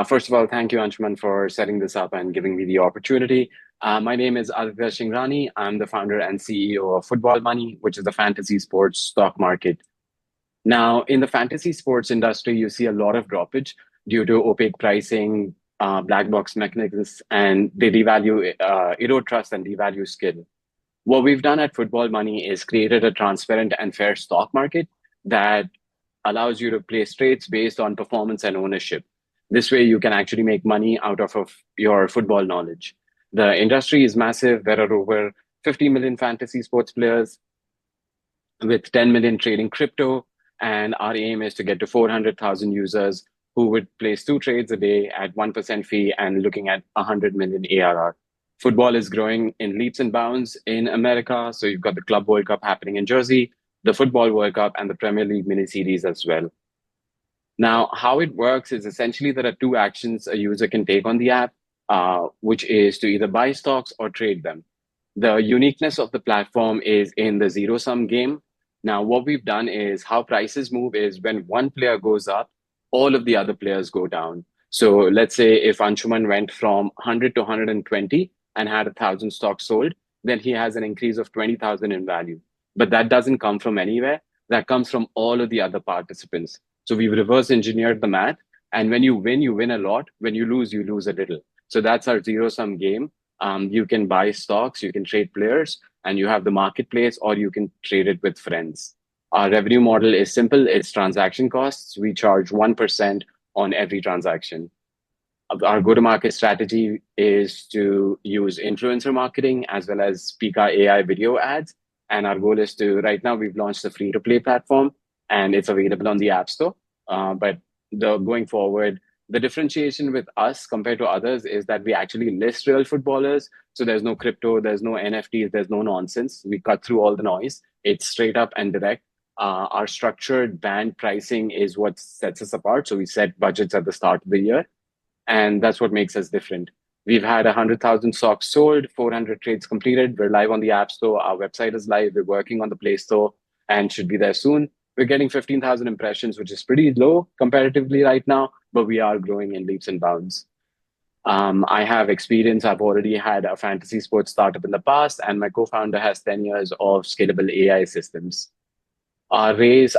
First of all, thank you, Anshuman, for setting this up and giving me the opportunity. My name is Aditya Shingrani. I'm the founder and CEO of Football Money, which is the fantasy sports stock market. Now, in the fantasy sports industry, you see a lot of droppage due to opaque pricing, black box mechanisms, and they devalue, erode trust and devalue skill. What we've done at Football Money is created a transparent and fair stock market that allows you to place trades based on performance and ownership. This way, you can actually make money out of your football knowledge. The industry is massive. There are over 50 million fantasy sports players with 10 million trading crypto. And our aim is to get to 400,000 users who would place 2 trades a day at 1% fee and looking at 100 million ARR. Football is growing in leaps and bounds in America. So you've got the Club World Cup happening in Jersey, the Football World Cup, and the Premier League mini series as well. Now, how it works is essentially there are two actions a user can take on the app, which is to either buy stocks or trade them. The uniqueness of the platform is in the zero sum game. Now, what we've done is how prices move is when one player goes up, all of the other players go down. So let's say if Anshuman went from 100 to 120 and had 1,000 stocks sold, then he has an increase of 20,000 in value. But that doesn't come from anywhere. That comes from all of the other participants. So we've reverse engineered the math. And when you win a lot. When you lose a little. So that's our zero sum game. You can buy stocks, you can trade players, and you have the marketplace, or you can trade it with friends. Our revenue model is simple. It's transaction costs. We charge 1% on every transaction. Our go-to-market strategy is to use influencer marketing as well as Pika AI video ads. And our goal is to, right now, we've launched a free-to-play platform, and it's available on the App Store. But going forward, the differentiation with us compared to others is that we actually list real footballers. So there's no crypto, there's no NFTs, there's no nonsense. We cut through all the noise. It's straight up and direct. Our structured band pricing is what sets us apart. So we set budgets at the start of the year, and that's what makes us different. We've had 100,000 stocks sold, 400 trades completed. We're live on the App Store. Our website is live. We're working on the Play Store and should be there soon. We're getting 15,000 impressions, which is pretty low comparatively right now, but we are growing in leaps and bounds. I have experience. I've already had a fantasy sports startup in the past, and my co-founder has 10 years of scalable AI systems. We're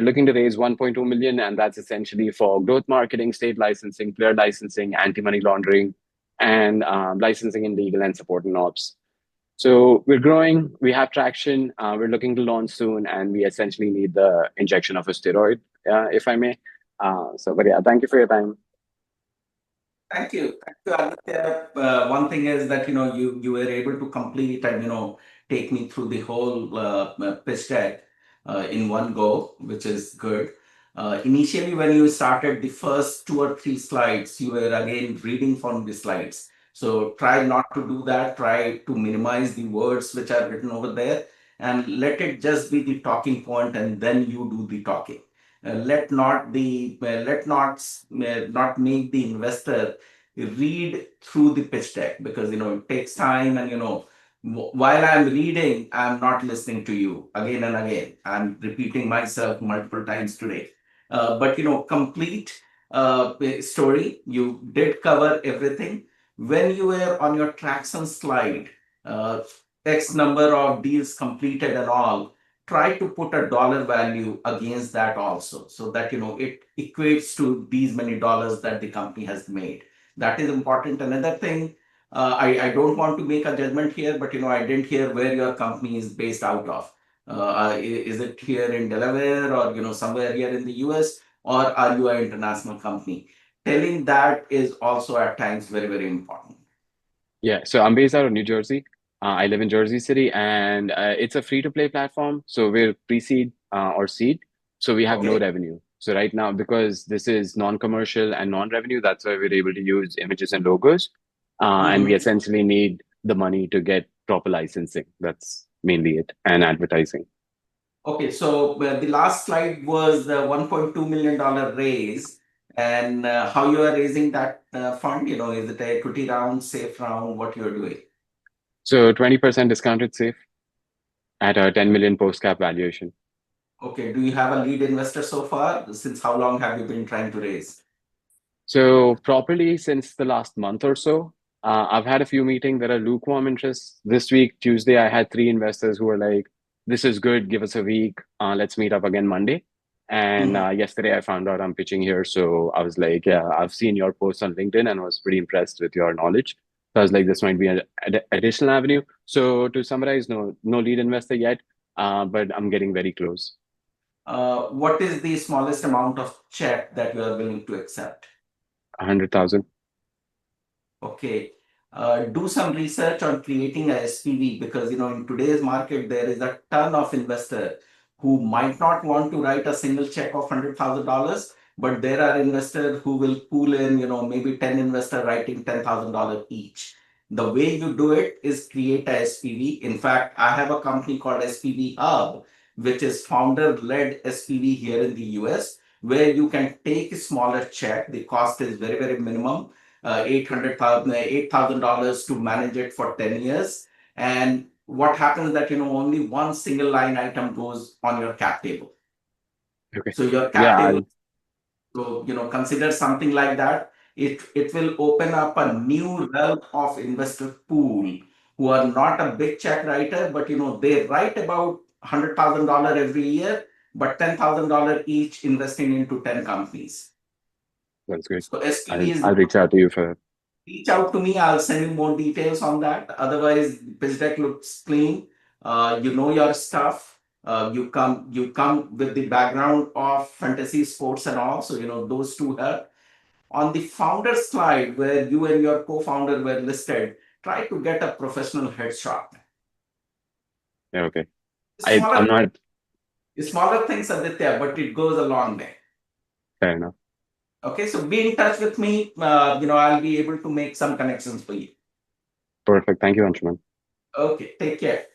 looking to raise 1.2 million, and that's essentially for growth marketing, state licensing, player licensing, anti-money laundering, and licensing in legal and support and ops. So we're growing, we have traction, we're looking to launch soon, and we essentially need the injection of a steroid, if I may. But yeah, thank you for your time. Thank you. Thank you, Aaditya. One thing is that, you were able to complete and, take me through the whole pitch deck in one go, which is good. Initially, when you started the first 2 or 3 slides, you were again reading from the slides. So try not to do that. Try to minimize the words which are written over there, and let it just be the talking point, and then you do the talking. Let not make the investor read through the pitch deck, because it takes time, and while I'm reading, I'm not listening to you again and again. I'm repeating myself multiple times today. But complete story. You did cover everything. When you were on your traction slide, X number of deals completed and all, try to put a dollar value against that also, so that it equates to these many dollars that the company has made. That is important. Another thing, I don't want to make a judgment here, but I didn't hear where your company is based out of. Is it here in Delaware, or somewhere here in the US, or are you an international company? Telling that is also at times very, very important. Yeah, so I'm based out of New Jersey. I live in Jersey City, and it's a free-to-play platform. So we're pre-seed or seed. So we have no revenue. So right now, because this is non-commercial and non-revenue, that's why we're able to use images and logos. And we essentially need the money to get proper licensing. That's mainly it, and advertising. Okay, so the last slide was the $1.2 million raise, and how you are raising that fund. Is it a equity round, safe round, what you're doing? So 20% discounted safe at a 10 million post-cap valuation. Okay, do you have a lead investor so far? Since how long have you been trying to raise? So properly since the last month or so, I've had a few meetings that are lukewarm interests. This week, Tuesday, I had three investors who were like, "This is good. Give us a week. Let's meet up again Monday." And Mhm. yesterday, I found out I'm pitching here, so I was like, "Yeah, I've seen your post on LinkedIn and was pretty impressed with your knowledge." So I was like, "This might be an additional avenue." So to summarize, no lead investor yet, but I'm getting very close. What is the smallest amount of check that you are willing to accept? 100,000. Okay. Do some research on creating a SPV because in today's market there is a ton of investor who might not want to write a single check of $100,000, but there are investors who will pool in, maybe 10 investor writing $10,000 each. The way you do it is create a SPV. In fact, I have a company called SPV Hub, which is founder-led SPV here in the US, where you can take a smaller check. The cost is very, very minimum, $8,000 to manage it for 10 years. And what happens that, only one single line item goes on your cap table. Okay. So your cap Yeah, table, so, consider something like that. It will open up a new realm of investor pool who are not a big check writer, but, they write about $100,000 every year, but $10,000 each investing into 10 companies. that's good. So SPV is I'll reach out to you for reach out to me. I'll send you more details on that. Otherwise, pitch deck looks clean. You know your stuff. You come with the background of fantasy sports and all. So those two help. On the founder slide, where you and your co-founder were listed, try to get a professional headshot. yeah, okay. I'm Smaller, not smaller things, Aditya, but it goes a long way. fair enough. Okay, so be in touch with me. I'll be able to make some connections for you. Perfect. Thank you, Anshuman. Okay, take care.